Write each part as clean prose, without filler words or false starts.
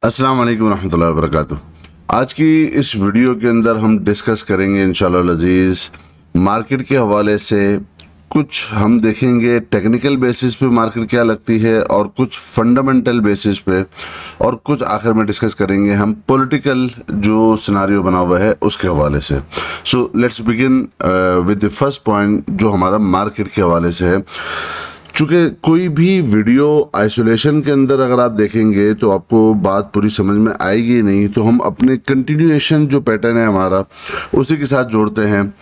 अस्सलाम वालेकुम रहमतुल्लाहि व बरकातुहू। आज की इस वीडियो के अंदर हम डिस्कस करेंगे इंशाअल्लाह अज़ीज़ मार्केट के हवाले से। कुछ हम देखेंगे टेक्निकल बेसिस पे मार्केट क्या लगती है और कुछ फंडामेंटल बेसिस पे, और कुछ आखिर में डिस्कस करेंगे हम पॉलिटिकल जो सिनारियो बना हुआ है उसके हवाले से। So let's begin with the first point जो हमारा मार्केट के हवाले से है। चूँकि कोई भी वीडियो आइसोलेशन के अंदर अगर आप देखेंगे तो आपको बात पूरी समझ में आएगी नहीं, तो हम अपने कंटिन्यूएशन जो पैटर्न है हमारा उसी के साथ जोड़ते हैं।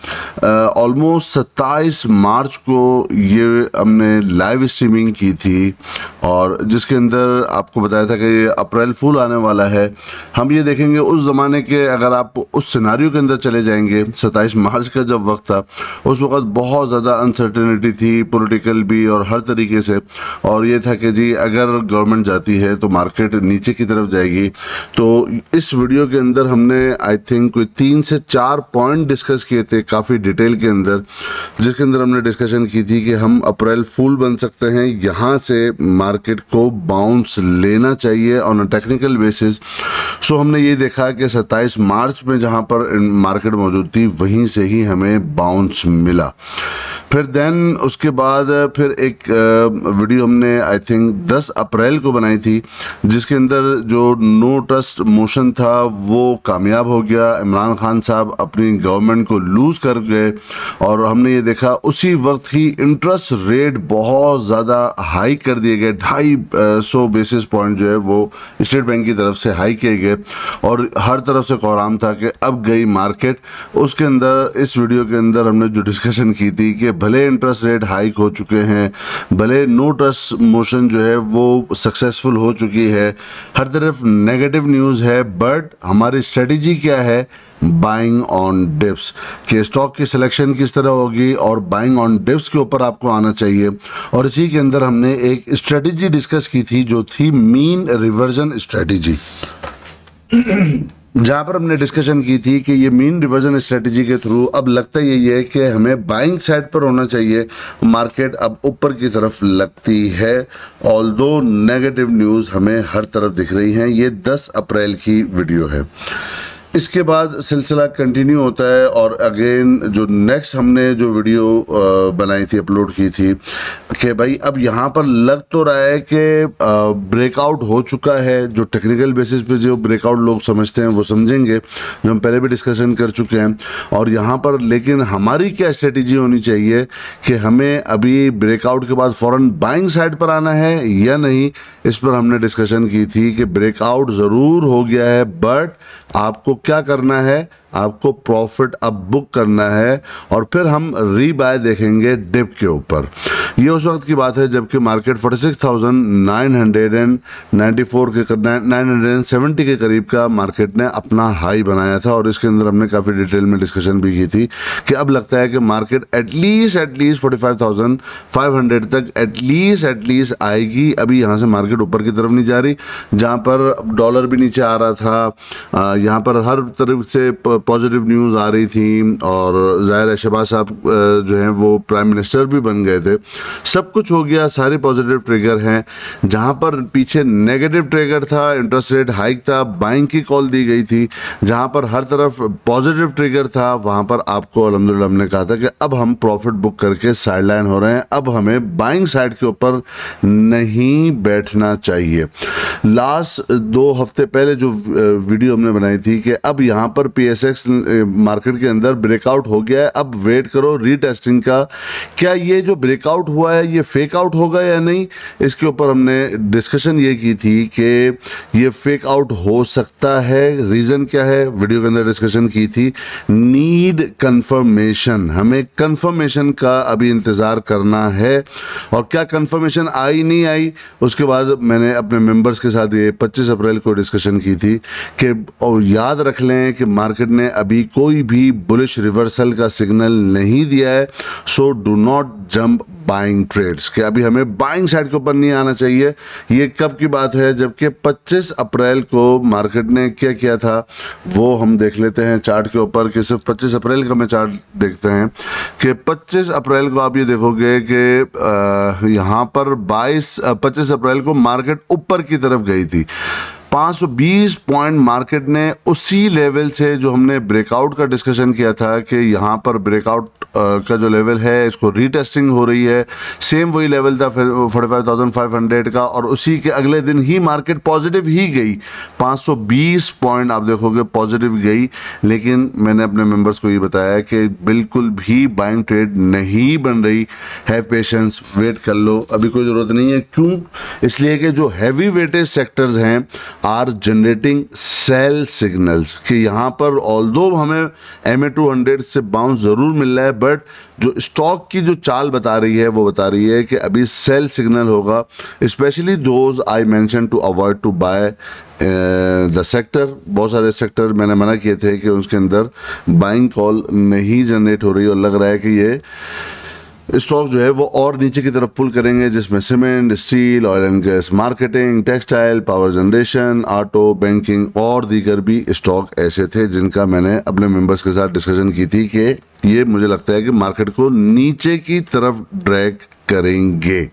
ऑलमोस्ट 27 मार्च को ये हमने लाइव स्ट्रीमिंग की थी और जिसके अंदर आपको बताया था कि अप्रैल फूल आने वाला है। हम ये देखेंगे उस ज़माने के, अगर आप उस सिनारियो के अंदर चले जाएंगे, 27 मार्च का जब वक्त था उस वक्त बहुत ज़्यादा अनसर्टेनिटी थी, पॉलिटिकल भी और हर तरीके से। और ये था कि जी अगर गवर्नमेंट जाती है तो मार्केट नीचे की तरफ जाएगी। तो इस वीडियो के अंदर हमने आई थिंक कोई 3 से 4 पॉइंट डिस्कस किए थे काफ़ी डिटेल के अंदर, जिसके अंदर हमने डिस्कशन की थी कि हम अप्रैल फूल बन सकते हैं, यहाँ से मार्केट को बाउंस लेना चाहिए ऑन अ टेक्निकल बेसिस। सो हमने ये देखा कि 27 मार्च में जहाँ पर मार्केट मौजूद थी वहीं से ही हमें बाउंस मिला। फिर देन उसके बाद फिर एक वीडियो हमने आई थिंक 10 अप्रैल को बनाई थी, जिसके अंदर जो नो ट्रस्ट मोशन था वो कामयाब हो गया। इमरान खान साहब अपनी गवर्नमेंट को लूज़ कर गए और हमने ये देखा उसी वक्त ही इंटरेस्ट रेट बहुत ज़्यादा हाई कर दिए गए। 250 बेसिस पॉइंट जो है वो स्टेट बैंक की तरफ से हाई किए गए और हर तरफ से कोहराम था कि अब गई मार्केट। उसके अंदर इस वीडियो के अंदर हमने जो डिस्कशन की थी कि भले इंटरेस्ट रेट हाइक हो चुके हैं, भले नो ट्रस्ट मोशन जो है वो सक्सेसफुल हो चुकी है, हर तरफ नेगेटिव न्यूज़ है, बट हमारी स्ट्रेटजी क्या है? बाइंग ऑन डिप्स के स्टॉक की सिलेक्शन किस तरह होगी और बाइंग ऑन डिप्स के ऊपर आपको आना चाहिए। और इसी के अंदर हमने एक स्ट्रेटजी डिस्कस की थी जो थी मीन रिवर्जन स्ट्रेटजी, जहाँ पर हमने डिस्कशन की थी कि ये मीन रिवर्जन स्ट्रेटजी के थ्रू अब लगता यही है कि हमें बाइंग साइड पर होना चाहिए। मार्केट अब ऊपर की तरफ लगती है, ऑल्दो नेगेटिव न्यूज़ हमें हर तरफ दिख रही हैं। ये 10 अप्रैल की वीडियो है। इसके बाद सिलसिला कंटिन्यू होता है और अगेन जो नेक्स्ट हमने जो वीडियो बनाई थी, अपलोड की थी कि भाई अब यहाँ पर लग तो रहा है कि ब्रेकआउट हो चुका है। जो टेक्निकल बेसिस पे जो ब्रेकआउट लोग समझते हैं वो समझेंगे, जो हम पहले भी डिस्कशन कर चुके हैं। और यहाँ पर लेकिन हमारी क्या स्ट्रेटजी होनी चाहिए कि हमें अभी ब्रेकआउट के बाद फ़ौरन बाइंग साइड पर आना है या नहीं, इस पर हमने डिस्कशन की थी कि ब्रेकआउट ज़रूर हो गया है, बट आपको क्या करना है? आपको प्रॉफिट अब बुक करना है और फिर हम रीबाय देखेंगे डिप के ऊपर। ये उस वक्त की बात है जबकि मार्केट 46,994 के 970 के करीब का मार्केट ने अपना हाई बनाया था। और इसके अंदर हमने काफ़ी डिटेल में डिस्कशन भी की थी कि अब लगता है कि मार्केट एटलीस्ट 45,500 तक एटलीस्ट आएगी। अभी यहाँ से मार्केट ऊपर की तरफ नहीं जा रही, जहाँ पर डॉलर भी नीचे आ रहा था, यहाँ पर हर तरफ से पॉजिटिव न्यूज़ आ रही थी और ज़ाहिर है शहबाज साहब जो हैं वो प्राइम मिनिस्टर भी बन गए थे। सब कुछ हो गया, सारे पॉजिटिव ट्रिगर हैं। जहाँ पर पीछे नेगेटिव ट्रिगर था, इंटरेस्ट रेट हाइक था, बाइंग की कॉल दी गई थी, जहाँ पर हर तरफ पॉजिटिव ट्रिगर था, वहाँ पर आपको अल्हम्दुलिल्लाह हमने कहा था कि अब हम प्रॉफिट बुक करके साइडलाइन हो रहे हैं, अब हमें बाइंग साइड के ऊपर नहीं बैठना चाहिए। लास्ट 2 हफ्ते पहले जो वीडियो हमने बनाई थी कि अब यहाँ पर PSX मार्केट के अंदर ब्रेकआउट हो गया है, अब वेट करो रीटेस्टिंग का। क्या ये जो ब्रेकआउट हुआ है ये फेक आउट होगा या नहीं, इसके ऊपर हमने डिस्कशन ये की थी कि ये फेक आउट हो सकता है। रीज़न क्या है? वीडियो के अंदर डिस्कशन की थी, नीड कंफर्मेशन, हमें कंफर्मेशन का अभी इंतज़ार करना है। और क्या कंफर्मेशन आई नहीं आई, उसके बाद मैंने अपने मेंबर्स के साथ ये 25 अप्रैल को डिस्कशन की थी कि और याद रख लें कि मार्केट ने अभी कोई भी बुलिश रिवर्सल का सिग्नल नहीं दिया है। So do not jump buying trades, कि अभी हमें बाइंग साइड के ऊपर नहीं आना चाहिए। ये कब की बात है? जबकि 25 अप्रैल को मार्केट ने क्या किया था वो हम देख लेते हैं चार्ट के ऊपर, कि सिर्फ 25 अप्रैल का मैं चार्ट देखते हैं कि 25 अप्रैल को आप ये देखोगे कि यहाँ पर 25 अप्रैल को मार्केट ऊपर की तरफ गई थी। 520 पॉइंट मार्केट ने उसी लेवल से जो हमने ब्रेकआउट का डिस्कशन किया था कि यहाँ पर ब्रेकआउट का जो लेवल है इसको रीटेस्टिंग हो रही है, सेम वही लेवल था 45,500 का, और उसी के अगले दिन ही मार्केट पॉजिटिव ही गई, 520 पॉइंट आप देखोगे पॉजिटिव गई। लेकिन मैंने अपने मेंबर्स को ये बताया कि बिल्कुल भी बाइंग ट्रेड नहीं बन रही है, पेशेंस, वेट कर लो, अभी कोई ज़रूरत नहीं है। क्यों? इसलिए कि जो हैवी वेटेज सेक्टर्स हैं आर जनरेटिंग सेल सिग्नल्स कि यहाँ पर ऑल्दो हमें MA200 से बाउंस ज़रूर मिल रहा है, बट जो स्टॉक की जो चाल बता रही है वो बता रही है कि अभी सेल सिग्नल होगा, specially those I mention to avoid to buy the sector. बहुत सारे सेक्टर मैंने मना किए थे कि उसके अंदर बाइंग कॉल नहीं जनरेट हो रही, और लग रहा है कि ये स्टॉक जो है वो और नीचे की तरफ पुल करेंगे, जिसमें cement, steel, oil and gas, marketing, textile, power generation, auto, banking और दीगर भी स्टॉक ऐसे थे जिनका मैंने अपने मेंबर्स के साथ डिस्कशन की थी कि ये मुझे लगता है कि मार्केट को नीचे की तरफ ड्रैग करेंगे।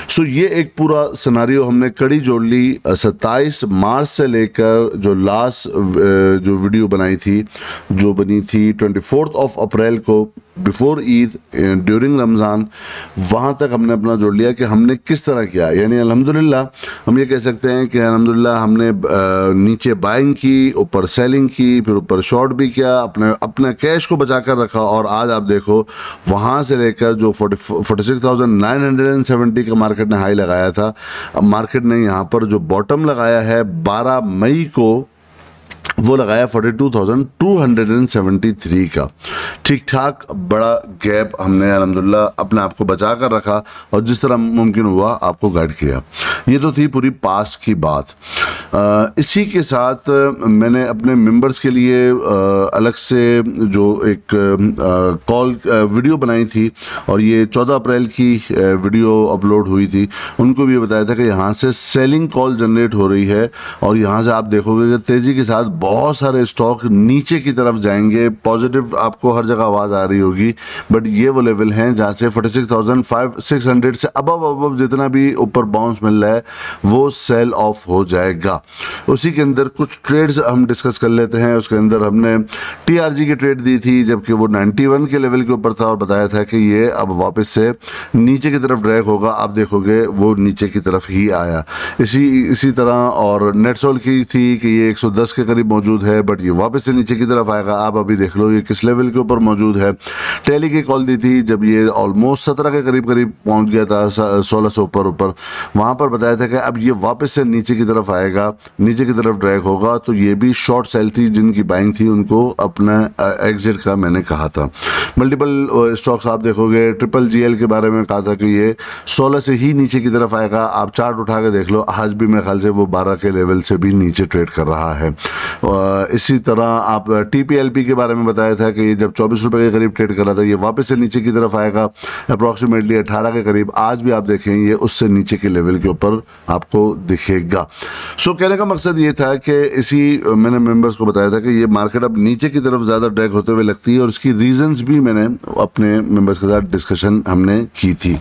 सो ये एक पूरा सिनारियो हमने कड़ी जोड़ ली 27 मार्च से लेकर जो लास्ट जो वीडियो बनाई थी, जो बनी थी 24 अप्रैल को बिफोर ईद ड्यूरिंग रमज़ान, वहाँ तक हमने अपना जोड़ लिया कि हमने किस तरह किया। यानी अल्हम्दुलिल्लाह हम ये कह सकते हैं कि अल्हम्दुलिल्लाह हमने नीचे बाइंग की, ऊपर सेलिंग की, फिर ऊपर शॉर्ट भी किया, अपने कैश को बचा कर रखा, और आज आप देखो वहाँ से लेकर जो 46,970 का मार्केट ने हाई लगाया था, मार्केट ने यहाँ पर जो बॉटम लगाया है 12 मई को वो लगाया 42,273 का। ठीक ठाक बड़ा गैप हमने अल्हम्दुलिल्लाह अपने आप को बचा कर रखा और जिस तरह मुमकिन हुआ आपको गाइड किया। ये तो थी पूरी पास्ट की बात। इसी के साथ मैंने अपने मेंबर्स के लिए अलग से जो एक कॉल वीडियो बनाई थी, और ये 14 अप्रैल की वीडियो अपलोड हुई थी। उनको भी बताया था कि यहाँ से सेलिंग कॉल जनरेट हो रही है, और यहाँ से आप देखोगे कि तेज़ी के साथ बहुत सारे स्टॉक नीचे की तरफ जाएंगे। पॉजिटिव आपको हर जगह आवाज़ आ रही होगी, बट ये वो लेवल हैं जहाँ से 46,600 से अबव जितना भी ऊपर बाउंस मिल रहा है वो सेल ऑफ हो जाएगा। उसी के अंदर कुछ ट्रेड्स हम डिस्कस कर लेते हैं। उसके अंदर हमने TRG की ट्रेड दी थी जबकि वो 91 के लेवल के ऊपर था, और बताया था कि ये अब वापस से नीचे की तरफ ड्रैग होगा। आप देखोगे वो नीचे की तरफ ही आया। इसी तरह और नेटसोल की थी कि ये 110 के करीब मौजूद है, बट ये वापस से नीचे की तरफ आएगा। आप अभी देख लो ये किस लेवल के ऊपर मौजूद है। टेली की कॉल दी थी जब ये ऑलमोस्ट 17 के करीब पहुंच गया था, 1600 ऊपर वहां पर बताया था कि अब ये वापस से नीचे की तरफ आएगा, नीचे की तरफ ड्रैग होगा। तो ये भी शॉर्ट सेल थी, जिनकी बाइंग थी उनको अपना एग्जिट का मैंने कहा था। मल्टीपल स्टॉक्स आप देखोगे, ट्रिपल GL के बारे में कहा था कि ये 16 से ही नीचे की तरफ आएगा। आप चार्ट उठा के देख लो, आज भी मेरे ख्याल से वो 12 के लेवल से भी नीचे ट्रेड कर रहा है। इसी तरह आप TPLP के बारे में बताया था कि जब 24 रुपए के करीब ट्रेड कर रहा था, ये वापस से नीचे की तरफ आएगा अप्रॉक्सीमेटली 18 के करीब। आज भी आप देखें ये उससे नीचे के लेवल के ऊपर आपको दिखेगा। सो कहने का मकसद ये था कि इसी मैंने मेंबर्स को बताया था कि ये मार्केट अब नीचे की तरफ ज़्यादा ड्रैग होते हुए लगती है, और इसकी रीजंस भी मैंने अपने मेंबर्स के साथ डिस्कशन हमने की थी।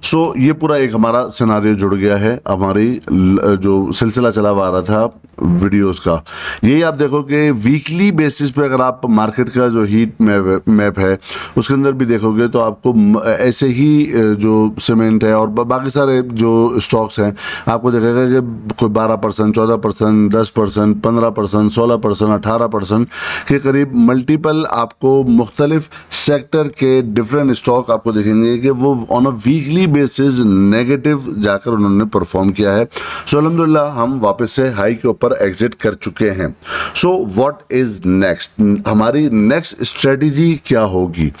सो ये पूरा एक हमारा सिनारियो जुड़ गया है, हमारी जो सिलसिला चला हुआ आ रहा था वीडियोस का। यही आप देखो कि वीकली बेसिस पे अगर आप मार्केट का जो हीट मैप है उसके अंदर भी देखोगे तो आपको ऐसे ही जो सीमेंट है और बाकी सारे जो स्टॉक्स हैं आपको देखेगा कि कोई 12%, 14%, 10%, 15%, 16%, 18% के करीब मल्टीपल आपको मुख्तलिफ सेक्टर के डिफरेंट स्टॉक आपको दिखेंगे कि वो on a weekly basis negative जाकर उन्होंने परफॉर्म किया है। सो अल्हम्दुलिल्लाह हम वापस से हाई के ऊपर एग्जिट कर चुके हैं। सो व्हाट इज नेक्स्ट, हमारी नेक्स्ट स्ट्रेटजी क्या होगी?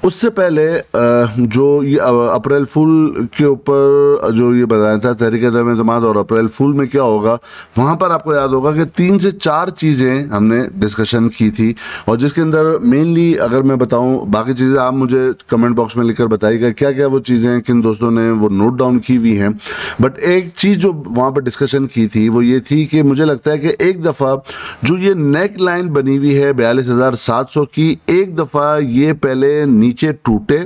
उससे पहले जो ये अप्रैल फूल के ऊपर जो ये बताया था तहरीक अदम एतमाद और अप्रैल फूल में क्या होगा, वहाँ पर आपको याद होगा कि 3 से 4 चीज़ें हमने डिस्कशन की थी, और जिसके अंदर मेनली अगर मैं बताऊँ, बाकी चीज़ें आप मुझे कमेंट बॉक्स में लिखकर बताइएगा क्या क्या वो चीज़ें किन दोस्तों ने वो नोट डाउन की हुई हैं। बट एक चीज़ जो वहाँ पर डिस्कशन की थी वो ये थी कि मुझे लगता है कि एक दफ़ा जो ये नेक लाइन बनी हुई है 42,700 की, एक दफ़ा ये पहले नीचे टूटे,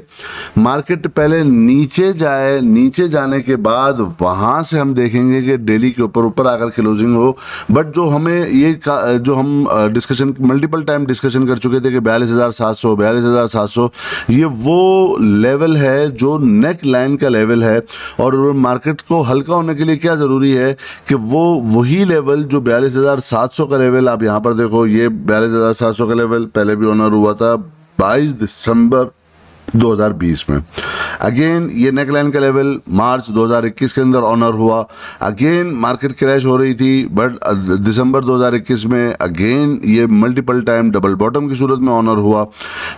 मार्केट पहले नीचे जाए, नीचे जाने के बाद वहां से हम देखेंगे कि डेली के ऊपर आकर क्लोजिंग हो। बट जो हमें ये जो हम डिस्कशन मल्टीपल टाइम डिस्कशन कर चुके थे कि 42,700 ये वो लेवल है जो नेक लाइन का लेवल है, और मार्केट को हल्का होने के लिए क्या जरूरी है कि वो वही लेवल जो 42,700 का लेवल, आप यहां पर देखो ये 42,700 का लेवल पहले भी ऑनर हुआ था 22 दिसंबर 2020 में। अगेन ये नेकलाइन का लेवल मार्च 2021 के अंदर ऑनर हुआ। अगेन मार्केट क्रैश हो रही थी, बट दिसंबर 2021 में अगेन ये मल्टीपल टाइम डबल बॉटम की सूरत में ऑनर हुआ।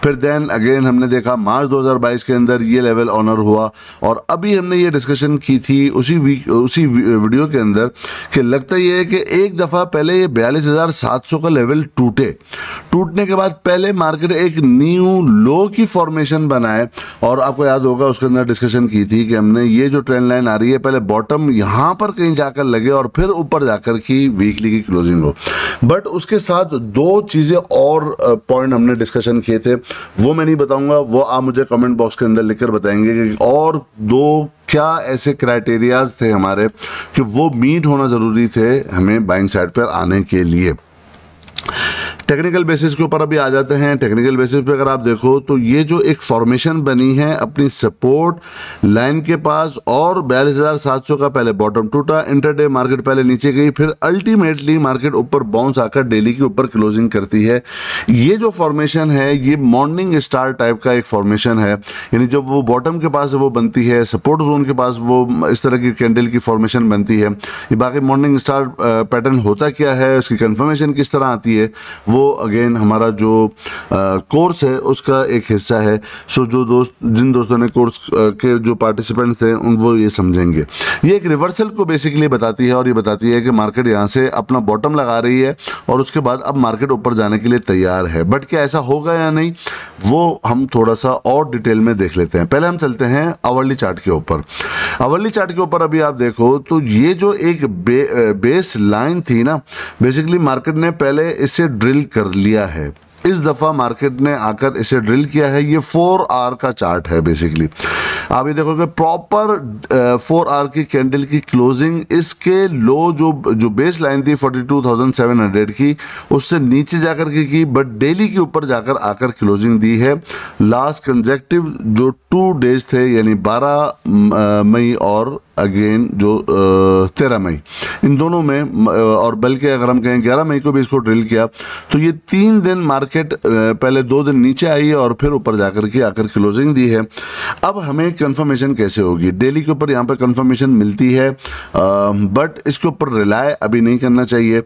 फिर देन अगेन हमने देखा मार्च 2022 के अंदर ये लेवल ऑनर हुआ। और अभी हमने ये डिस्कशन की थी उसी वीडियो के अंदर कि लगता ये है कि एक दफ़ा पहले ये 42,700 का लेवल टूटने के बाद पहले मार्केट एक न्यू लो की फॉर्मेशन बनाए। और आपको याद होगा उसके अंदर डिस्कशन की थी कि हमने ये जो ट्रेंड लाइन आ रही है पहले बॉटम यहां पर कहीं जाकर लगे और फिर ऊपर जाकर की वीकली की क्लोजिंग हो। बट उसके साथ दो चीजें और पॉइंट हमने डिस्कशन किए थे, वो मैं नहीं बताऊंगा, वो आप मुझे कमेंट बॉक्स के अंदर लिखकर बताएंगे कि और दो क्या ऐसे क्राइटेरियाज थे हमारे कि वो मीट होना जरूरी थे हमें बाइंग साइड पर आने के लिए। टेक्निकल बेसिस के ऊपर अभी आ जाते हैं। टेक्निकल बेसिस पे अगर आप देखो तो ये जो एक फॉर्मेशन बनी है अपनी सपोर्ट लाइन के पास और 42,700 का पहले बॉटम टूटा, इंटरडे मार्केट पहले नीचे गई, फिर अल्टीमेटली मार्केट ऊपर बाउंस आकर डेली के ऊपर क्लोजिंग करती है। ये जो फॉर्मेशन है ये मॉर्निंग स्टार टाइप का एक फॉर्मेशन है, यानी जब वो बॉटम के पास वो बनती है, सपोर्ट जोन के पास वो इस तरह की कैंडल की फॉर्मेशन बनती है। ये बाकी मॉर्निंग स्टार पैटर्न होता क्या है, उसकी कंफर्मेशन किस तरह आती है, वो अगेन हमारा जो कोर्स है उसका एक हिस्सा है। सो जिन दोस्तों ने कोर्स के जो पार्टिसिपेंट्स थे उन वो ये समझेंगे। ये एक रिवर्सल को बेसिकली बताती है और ये बताती है कि मार्केट यहाँ से अपना बॉटम लगा रही है और उसके बाद अब मार्केट ऊपर जाने के लिए तैयार है। बट क्या ऐसा होगा या नहीं वो हम थोड़ा सा और डिटेल में देख लेते हैं। पहले हम चलते हैं आवरली चार्ट के ऊपर। आवरली चार्ट के ऊपर अभी आप देखो तो ये जो एक बेस लाइन थी ना, बेसिकली मार्केट ने पहले इसे ड्रिल कर लिया है। इस दफा मार्केट ने आकर इसे ड्रिल किया है। ये 4 आवर का चार्ट है बेसिकली। आप ये देखोगे प्रॉपर 4 आवर की कैंडल की क्लोजिंग इसके लो जो बेस लाइन थी 42,700 की उससे नीचे जाकर की बट डेली के ऊपर जाकर आकर क्लोजिंग दी है। लास्ट कंसेक्टिव जो 2 डेज थे यानी 12 मई और अगेन जो 13 मई, इन दोनों में और बल्कि अगर हम कहें 11 मई को भी इसको ड्रिल किया तो ये 3 दिन मार्केट पहले 2 दिन नीचे आई है और फिर ऊपर जाकर के आकर क्लोजिंग दी है। अब हमें कंफर्मेशन कैसे होगी? डेली के ऊपर यहाँ पर कंफर्मेशन मिलती है बट इसके ऊपर रिलाय अभी नहीं करना चाहिए।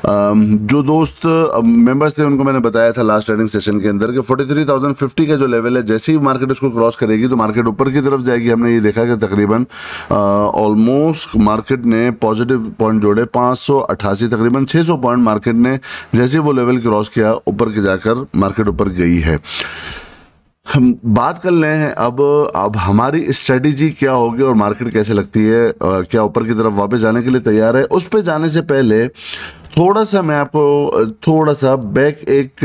जो दोस्त मेंबर्स थे उनको मैंने बताया था लास्ट ट्रेडिंग सेशन के अंदर कि 43,050 का जो लेवल है जैसे ही मार्केट इसको क्रॉस करेगी तो मार्केट ऊपर की तरफ जाएगी। हमने ये देखा कि तकरीबन ऑलमोस्ट मार्केट ने पॉजिटिव पॉइंट जोड़े 588, तकरीबन 600 पॉइंट मार्केट ने जैसे वो लेवल क्रॉस किया ऊपर के जाकर मार्केट ऊपर गई है। हम बात कर रहे हैं अब हमारी स्ट्रेटेजी क्या होगी और मार्केट कैसे लगती है, क्या ऊपर की तरफ वापस जाने के लिए तैयार है? उस पे जाने से पहले थोड़ा सा मैं आपको थोड़ा सा बैक एक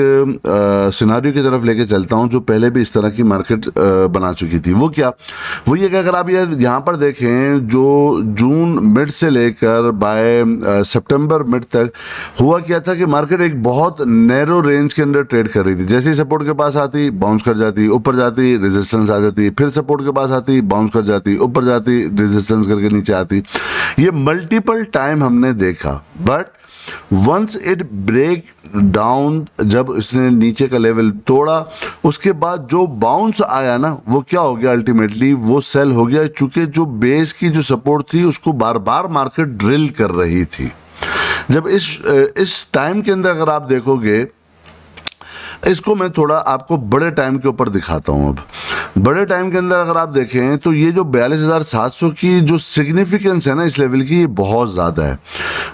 सिनारियो की तरफ लेके चलता हूं जो पहले भी इस तरह की मार्केट बना चुकी थी। वो क्या? वो ये कि अगर आप यहाँ पर देखें जो जून मिड से लेकर बाय सितंबर मिड तक हुआ क्या था कि मार्केट एक बहुत नैरो रेंज के अंदर ट्रेड कर रही थी। जैसे ही सपोर्ट के पास आती बाउंस कर जाती, ऊपर जाती रेजिस्टेंस आ जाती, फिर सपोर्ट के पास आती बाउंस कर जाती, ऊपर जाती रेजिस्टेंस करके नीचे आती। ये मल्टीपल टाइम हमने देखा but once it break down, जब इसने नीचे का लेवल तोड़ा उसके बाद जो बाउंस आया ना वो क्या हो गया? अल्टीमेटली वो सेल हो गया, चूंकि जो बेस की जो सपोर्ट थी उसको बार बार मार्केट ड्रिल कर रही थी। जब इस टाइम के अंदर अगर आप देखोगे, इसको मैं थोड़ा आपको बड़े टाइम के ऊपर दिखाता हूं। अब बड़े टाइम के अंदर अगर आप देखें तो ये जो 42,700 की जो सिग्निफिकेंस है ना इस लेवल की, ये बहुत ज़्यादा है।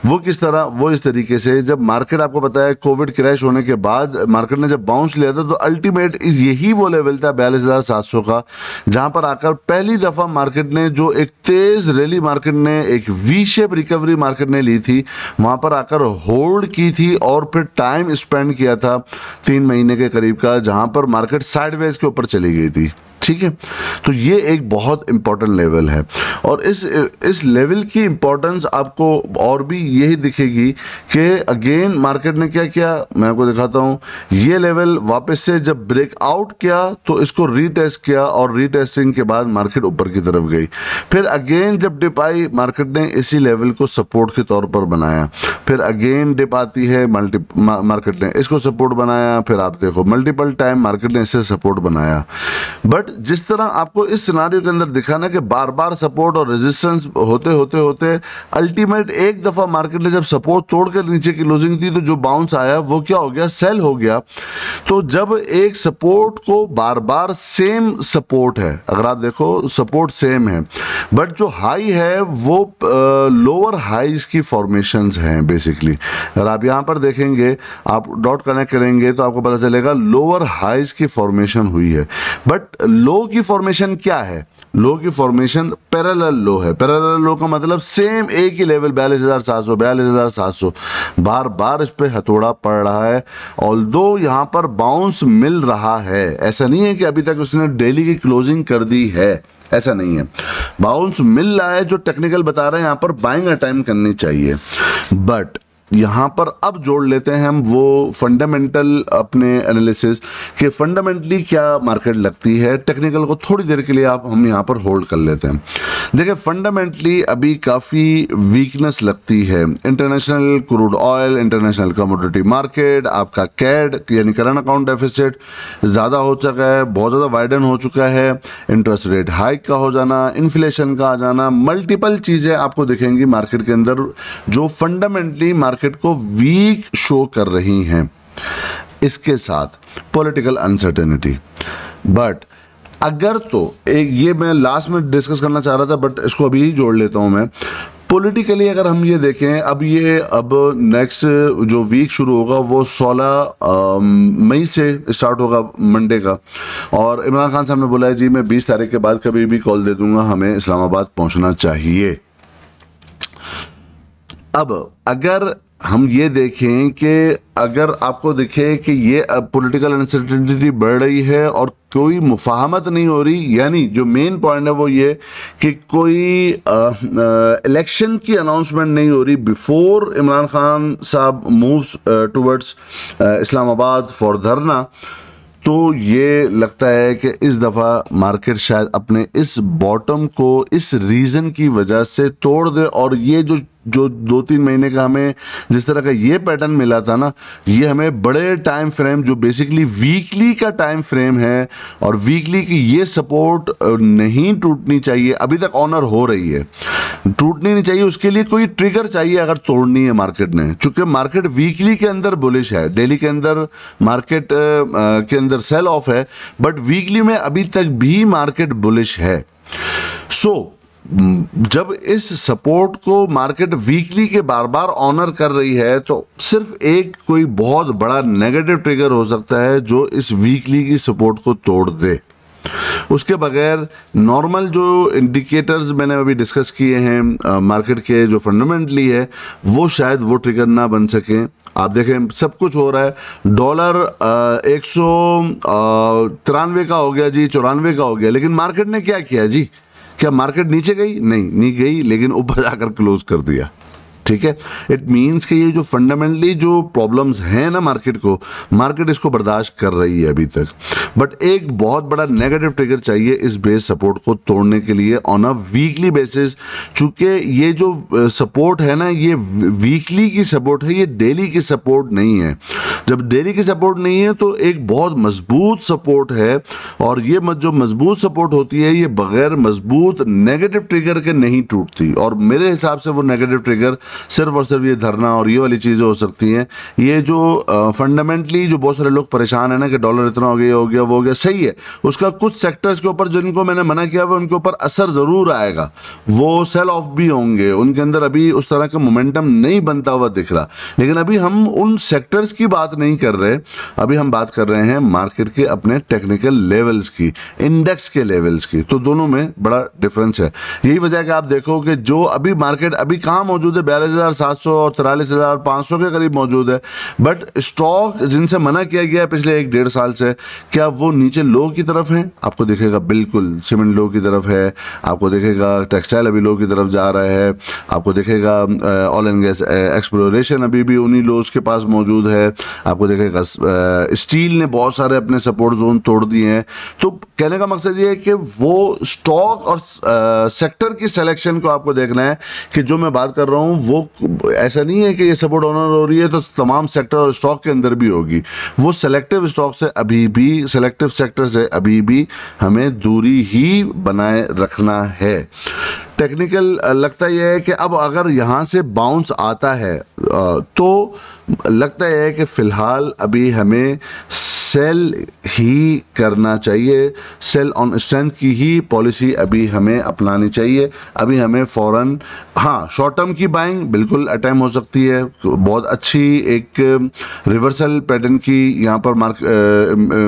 वो किस तरह? वो इस तरीके से, जब मार्केट आपको पता है कोविड क्रैश होने के बाद मार्केट ने जब बाउंस लिया था तो अल्टीमेट यही वो लेवल था 42,700 का, जहां पर आकर पहली दफ़ा मार्केट ने जो एक तेज रैली मार्केट ने एक वी शेप रिकवरी मार्केट ने ली थी, वहां पर आकर होल्ड की थी और फिर टाइम स्पेंड किया था 3 महीने महीने के करीब का, जहां पर मार्केट साइडवेज के ऊपर चली गई थी। ठीक है, तो ये एक बहुत इंपॉर्टेंट लेवल है और इस लेवल की इंपॉर्टेंस आपको और भी यही दिखेगी कि अगेन मार्केट ने क्या किया, मैं आपको दिखाता हूं। ये लेवल वापस से जब ब्रेकआउट किया तो इसको रीटेस्ट किया और रीटेस्टिंग के बाद मार्केट ऊपर की तरफ गई। फिर अगेन जब डिप आई, मार्केट ने इसी लेवल को सपोर्ट के तौर पर बनाया। फिर अगेन डिप आती है, मार्केट ने इसको सपोर्ट बनाया। फिर आप देखो मल्टीपल टाइम मार्केट ने इससे सपोर्ट बनाया। बट जिस तरह आपको इस सिनारियो के अंदर दिखा ना कि बार बार सपोर्ट और रेजिस्टेंस होते होते होते अल्टीमेट एक दफा मार्केट ने जब सपोर्ट तोड़कर नीचे की क्लोजिंग दी तो जो बाउंस आया वो क्या हो गया, सेल हो गया। तो जब एक सपोर्ट को बार बार सेम सपोर्ट है, अगर आप देखो सपोर्ट सेम है बट जो हाई है वो लोअर हाइज की फॉर्मेशंस हैं बेसिकली। अगर आप यहां पर देखेंगे, आप डॉट कनेक्ट करेंगे तो आपको पता चलेगा लोअर हाइज की फॉर्मेशन हुई है। बट लो की फॉर्मेशन क्या है, लो की फॉर्मेशन पैरेलल लो है। पैरेलल लो का मतलब सेम एक ही लेवल 42,700 42,700 बार बार इस पे हथौड़ा पड़ रहा है। ऑल्दो यहां पर बाउंस मिल रहा है, ऐसा नहीं है कि अभी तक उसने डेली की क्लोजिंग कर दी है, ऐसा नहीं है। बाउंस मिल रहा है, जो टेक्निकल बता रहे हैं यहां पर बाइंग अटेम्प्ट करनी चाहिए। बट यहां पर अब जोड़ लेते हैं हम वो फंडामेंटल अपने एनालिसिस कि फंडामेंटली क्या मार्केट लगती है। टेक्निकल को थोड़ी देर के लिए हम यहां पर होल्ड कर लेते हैं। देखिए फंडामेंटली अभी काफ़ी वीकनेस लगती है। International crude oil, international commodity market, आपका कैड यानी करंट अकाउंट डेफिसिट ज़्यादा हो चुका है, बहुत ज़्यादा वाइडन हो चुका है। इंटरेस्ट रेट हाइक का हो जाना, इन्फ्लेशन का आ जाना, मल्टीपल चीज़ें आपको दिखेंगी मार्केट के अंदर जो फंडामेंटली मार्केट को वीक शो कर रही हैं। इसके साथ पॉलिटिकल अनसर्टेनिटी। बट अगर तो एक ये मैं लास्ट में डिस्कस करना चाह रहा था बट इसको अभी ही जोड़ लेता हूं मैं। पॉलिटिकली अगर हम ये देखें, अब नेक्स्ट जो वीक शुरू होगा वो 16 मई से स्टार्ट होगा, मंडे का। और इमरान खान साहब ने बोला है जी मैं 20 तारीख के बाद कभी भी कॉल दे दूंगा, हमें इस्लामाबाद पहुंचना चाहिए। अब अगर हम ये देखें कि अगर आपको दिखे कि ये पॉलिटिकल अनसर्टेनिटी बढ़ रही है और कोई मुफाहमत नहीं हो रही, यानी जो मेन पॉइंट है वो ये कि कोई इलेक्शन की अनाउंसमेंट नहीं हो रही बिफोर इमरान खान साहब मूव्स टुवर्ड्स इस्लामाबाद फॉर धरना, तो ये लगता है कि इस दफ़ा मार्केट शायद अपने इस बॉटम को इस रीज़न की वजह से तोड़ दे। और ये जो 2-3 महीने का हमें जिस तरह का ये पैटर्न मिला था ना, ये हमें बड़े टाइम फ्रेम जो बेसिकली वीकली का टाइम फ्रेम है और वीकली की ये सपोर्ट नहीं टूटनी चाहिए, अभी तक ऑनर हो रही है, टूटनी नहीं चाहिए। उसके लिए कोई ट्रिगर चाहिए अगर तोड़नी है मार्केट ने, चूंकि मार्केट वीकली के अंदर बुलिश है, डेली के अंदर मार्केट के अंदर सेल ऑफ है, बट वीकली में अभी तक भी मार्केट बुलिश है। सो जब इस सपोर्ट को मार्केट वीकली के बार बार ऑनर कर रही है तो सिर्फ एक कोई बहुत बड़ा नेगेटिव ट्रिगर हो सकता है जो इस वीकली की सपोर्ट को तोड़ दे। उसके बगैर नॉर्मल जो इंडिकेटर्स मैंने अभी डिस्कस किए हैं मार्केट के जो फंडामेंटली है वो शायद वो ट्रिगर ना बन सके। आप देखें सब कुछ हो रहा है, डॉलर 193 का हो गया जी, 94 का हो गया, लेकिन मार्केट ने क्या किया जी? क्या मार्केट नीचे गई? नहीं गई, लेकिन ऊपर जाकर क्लोज कर दिया। ठीक है, इट मीन्स कि ये जो फंडामेंटली जो प्रॉब्लम्स हैं ना मार्केट इसको बर्दाश्त कर रही है अभी तक। बट एक बहुत बड़ा नेगेटिव ट्रिगर चाहिए इस बेस सपोर्ट को तोड़ने के लिए ऑन अ वीकली बेसिस। चूंकि ये जो सपोर्ट है ना ये वीकली की सपोर्ट है, ये डेली की सपोर्ट नहीं है। जब डेली की सपोर्ट नहीं है तो एक बहुत मजबूत सपोर्ट है, और ये जो मजबूत सपोर्ट होती है ये बगैर मजबूत नेगेटिव ट्रिगर के नहीं टूटती। और मेरे हिसाब से वो नेगेटिव ट्रिगर सिर्फ और सिर्फ ये धरना और ये वाली चीज़ें हो सकती हैं। ये जो फंडामेंटली जो बहुत सारे लोग परेशान है ना कि डॉलर इतना हो गया वो हो गया, सही है, उसका कुछ सेक्टर्स के ऊपर जिनको मैंने मना किया हुआ उनके ऊपर असर ज़रूर आएगा, वो सेल ऑफ भी होंगे, उनके अंदर अभी उस तरह का मोमेंटम नहीं बनता हुआ दिख रहा। लेकिन अभी हम उन सेक्टर्स की बात नहीं कर रहे, अभी हम बात कर रहे हैं मार्केट के अपने टेक्निकल लेवल्स की, इंडेक्स के लेवल्स की। तो दोनों में बड़ा डिफरेंस है। यही वजह है कि आप देखो कि जो अभी मार्केट अभी कहाँ मौजूद है 42,700 और 43,500 के करीब मौजूद है। बट स्टॉक जिनसे मना किया गया है पिछले 1-1.5 साल से, क्या वो नीचे लो की तरफ है? आपको दिखेगा बिल्कुल सीमेंट लो की तरफ है, आपको दिखेगा टेक्सटाइल अभी लो की तरफ जा रहा है, आपको दिखेगा ऑयल एंड गैस एक्सप्लोरेशन अभी भी उन्हीं लोज के पास मौजूद है, आपको दिखेगा स्टील ने बहुत सारे अपने सपोर्ट जोन तोड़ दिए हैं। तो कहने का मकसद ये है कि वो स्टॉक और सेक्टर की सिलेक्शन को आपको देखना है कि जो मैं बात कर रहा हूं वो ऐसा नहीं है कि ये सपोर्ट ऑनर हो रही है तो तमाम सेक्टर और स्टॉक के अंदर भी होगी। वो सेलेक्टिव स्टॉक से अभी भी, सेलेक्टिव सेक्टर से अभी भी हमें दूरी ही बनाए रखना है। टेक्निकल लगता यह है कि अब अगर यहाँ से बाउंस आता है तो लगता है कि फिलहाल अभी हमें सेल ही करना चाहिए, सेल ऑन स्ट्रेंथ की ही पॉलिसी अभी हमें अपनानी चाहिए। अभी हमें फौरन शॉर्ट टर्म की बाइंग बिल्कुल अटैम हो सकती है, बहुत अच्छी एक रिवर्सल पैटर्न की यहाँ पर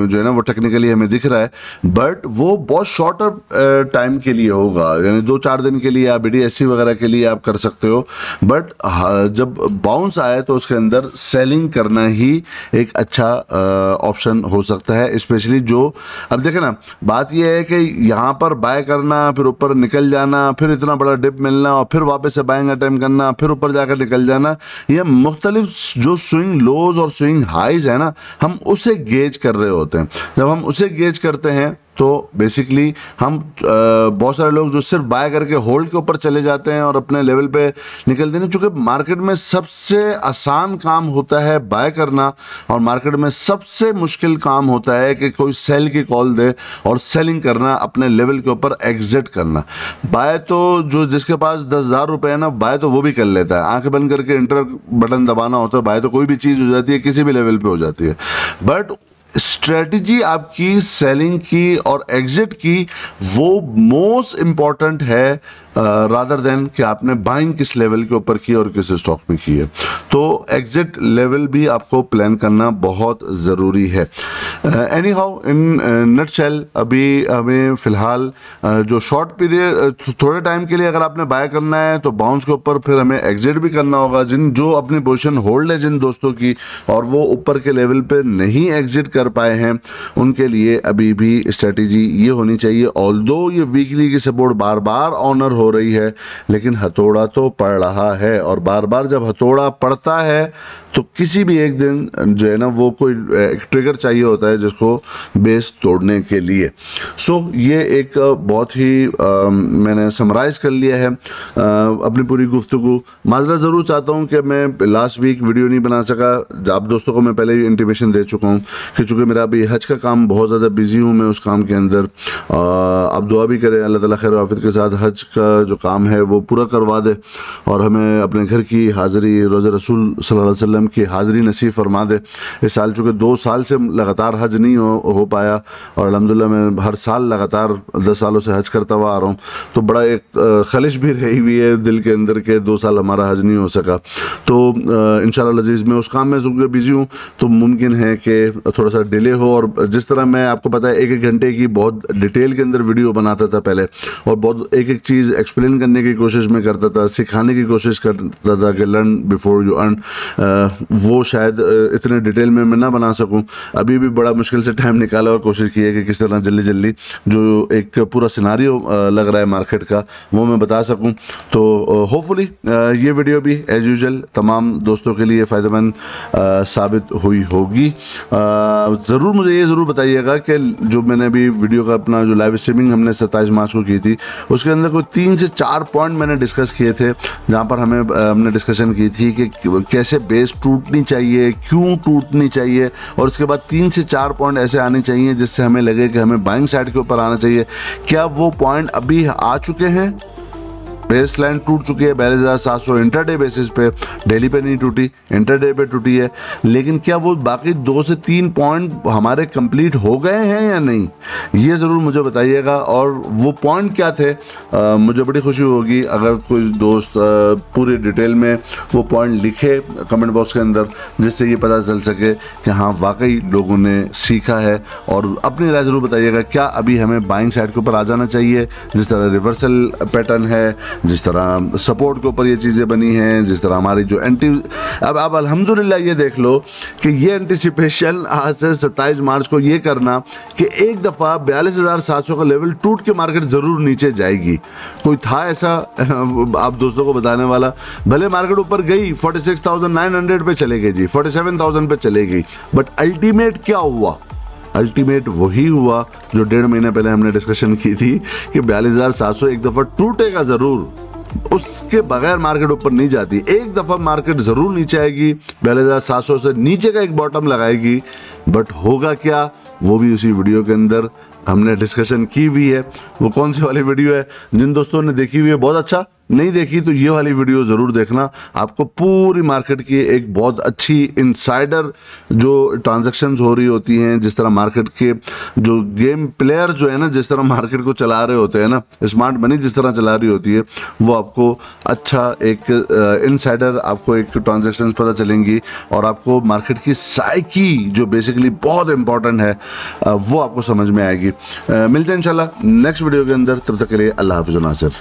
जो है ना वो टेक्निकली हमें दिख रहा है, बट वो बहुत शॉर्टर टाइम के लिए होगा, यानी 2-4 दिन के लिए आप BDSC वगैरह के लिए आप कर सकते हो। बट जब बाउंस आए तो उसके अंदर सेलिंग करना ही एक अच्छा ऑप्शन हो सकता है, स्पेशली जो अब देखें ना, बात यह है कि यहाँ पर बाय करना, फिर ऊपर निकल जाना, फिर इतना बड़ा डिप मिलना और फिर वापस से बाइंग अटेम्प्ट करना, फिर ऊपर जाकर निकल जाना, ये मुख्तलिफ जो स्विंग लोज और स्विंग हाइज है ना, हम उसे गेज कर रहे होते हैं। जब हम उसे गेज करते हैं तो बेसिकली हम बहुत सारे लोग जो सिर्फ बाय करके होल्ड के ऊपर चले जाते हैं और अपने लेवल पे निकलते हैं, चूंकि मार्केट में सबसे आसान काम होता है बाय करना और मार्केट में सबसे मुश्किल काम होता है कि कोई सेल की कॉल दे और सेलिंग करना, अपने लेवल के ऊपर एग्जिट करना। बाय तो जो जिसके पास 10,000 रुपए है ना, बाय तो वो भी कर लेता है, आंखें बंद करके इंटर बटन दबाना होता है, बाय तो कोई भी चीज़ हो जाती है, किसी भी लेवल पे हो जाती है। बट स्ट्रेटजी आपकी सेलिंग की और एग्जिट की वो मोस्ट इंपॉर्टेंट है रादर देन कि आपने बाइंग किस लेवल के ऊपर की और किस स्टॉक में की है। तो एग्जिट लेवल भी आपको प्लान करना बहुत ज़रूरी है। एनी हाउ इन नटशेल अभी हमें फ़िलहाल जो शॉर्ट पीरियड थोड़े टाइम के लिए अगर आपने बाय करना है तो बाउंस के ऊपर फिर हमें एग्जिट भी करना होगा। जो अपनी पोजीशन होल्ड है जिन दोस्तों की और वो ऊपर के लेवल पे नहीं एग्जिट कर पाए हैं, उनके लिए अभी भी स्ट्रेटेजी ये होनी चाहिए, ऑल्दो ये वीकली की सपोर्ट बार बार ऑनर हो रही है, लेकिन हथौड़ा तो पड़ रहा है और बार बार जब हथौड़ा पड़ता है तो किसी भी एक दिन जो है ना वो कोई एक ट्रिगर चाहिए होता है जिसको बेस तोड़ने के लिए। सो ये एक बहुत ही मैंने समराइज कर लिया है अपनी पूरी गुफ्तगू। माजरा ज़रूर चाहता हूँ कि मैं लास्ट वीक वीडियो नहीं बना सका, आप दोस्तों को मैं पहले ही इंटीमेशन दे चुका हूँ कि चूँकि मेरा अभी हज का काम बहुत ज़्यादा बिजी हूँ मैं उस काम के अंदर। आप दुआ भी करें अल्लाह ताला खैर आफियत के साथ हज का जो काम है वो पूरा करवा दे और हमें अपने घर की हाज़िरी, रोज़े रसूल सल्लल्लाहु अलैहि वसल्लम की हाज़िरी नसीब फरमा दे। इस साल चूँकि 2 साल से लगातार हज नहीं हो पाया और अल्हम्दुलिल्लाह मैं हर साल लगातार 10 सालों से हज करता हुआ आ रहा हूँ, तो बड़ा एक खलिश भी रही हुई है दिल के अंदर के 2 साल हमारा हज नहीं हो सका। तो इंशाअल्लाह अज़ीज़ मैं उस काम में चूँकि बिजी हूँ तो मुमकिन है कि थोड़ा सा डिले हो। और जिस तरह मैं आपको पता है 1-1 घंटे की बहुत डिटेल के अंदर वीडियो बनाता था पहले और बहुत एक चीज़ एक्सप्लेन करने की कोशिश में करता था, सिखाने की कोशिश करता था कि लर्न बिफोर यू अर्न, वो शायद इतने डिटेल में मैं ना बना सकूं। अभी भी बड़ा मुश्किल से टाइम निकाला और कोशिश की है कि किस तरह जल्दी जल्दी जो एक पूरा सिनारियो लग रहा है मार्केट का वो मैं बता सकूं। तो होपफुली ये वीडियो भी एज यूजुअल तमाम दोस्तों के लिए फ़ायदेमंद साबित हुई होगी। ज़रूर मुझे ये ज़रूर बताइएगा कि जो मैंने अभी वीडियो का अपना जो लाइव स्ट्रीमिंग हमने 27 मार्च को की थी उसके अंदर कोई 3 से 4 पॉइंट मैंने डिस्कस किए थे, जहाँ पर हमने डिस्कशन की थी कि कैसे बेस टूटनी चाहिए, क्यों टूटनी चाहिए, और उसके बाद 3 से 4 पॉइंट ऐसे आने चाहिए जिससे हमें लगे कि हमें बाइंग साइड के ऊपर आना चाहिए। क्या वो पॉइंट अभी आ चुके हैं? बेस लाइन टूट चुकी है 42,700 इंटरडे बेसिस पे, डेली पे नहीं टूटी, इंटरडे पे टूटी है, लेकिन क्या वो बाकी 2 से 3 पॉइंट हमारे कंप्लीट हो गए हैं या नहीं, ये ज़रूर मुझे बताइएगा। और वो पॉइंट क्या थे, मुझे बड़ी खुशी होगी अगर कोई दोस्त पूरी डिटेल में वो पॉइंट लिखे कमेंट बॉक्स के अंदर, जिससे ये पता चल सके कि हाँ वाकई लोगों ने सीखा है। और अपनी राय ज़रूर बताइएगा, क्या अभी हमें बाइंग साइड के ऊपर आ जाना चाहिए जिस तरह रिवर्सल पैटर्न है, जिस तरह सपोर्ट के ऊपर ये चीज़ें बनी हैं, जिस तरह हमारी जो अब अल्हम्दुलिल्लाह ये देख लो कि ये एंटिसिपेशन आज से 27 मार्च को ये करना कि एक दफ़ा 42,700 का लेवल टूट के मार्केट ज़रूर नीचे जाएगी। कोई था ऐसा आप दोस्तों को बताने वाला? भले मार्केट ऊपर गई 46,900 पे चले गई जी, 47,000 पे चले गई, बट अल्टीमेट क्या हुआ? अल्टीमेट वही हुआ जो 1.5 महीने पहले हमने डिस्कशन की थी कि 42,700 एक दफ़ा टूटेगा ज़रूर, उसके बगैर मार्केट ऊपर नहीं जाती। एक दफ़ा मार्केट ज़रूर नीचे आएगी, 42,700 से नीचे का एक बॉटम लगाएगी, बट होगा क्या वो भी उसी वीडियो के अंदर हमने डिस्कशन की हुई है। वो कौन सी वाली वीडियो है? जिन दोस्तों ने देखी हुई है बहुत अच्छा, नहीं देखी तो ये वाली वीडियो ज़रूर देखना, आपको पूरी मार्केट की एक बहुत अच्छी इनसाइडर जो ट्रांजैक्शंस हो रही होती हैं, जिस तरह मार्केट के जो गेम प्लेयर जो है ना, जिस तरह मार्केट को चला रहे होते हैं ना, स्मार्ट मनी जिस तरह चला रही होती है, वो आपको अच्छा एक इनसाइडर आपको एक ट्रांजैक्शंस पता चलेंगी और आपको मार्केट की साइकी जो बेसिकली बहुत इंपॉर्टेंट है वो आपको समझ में आएगी। मिलते हैं इंशाल्लाह नेक्स्ट वीडियो के अंदर, तब तक के लिए अल्लाह हाफिज़ नासिर।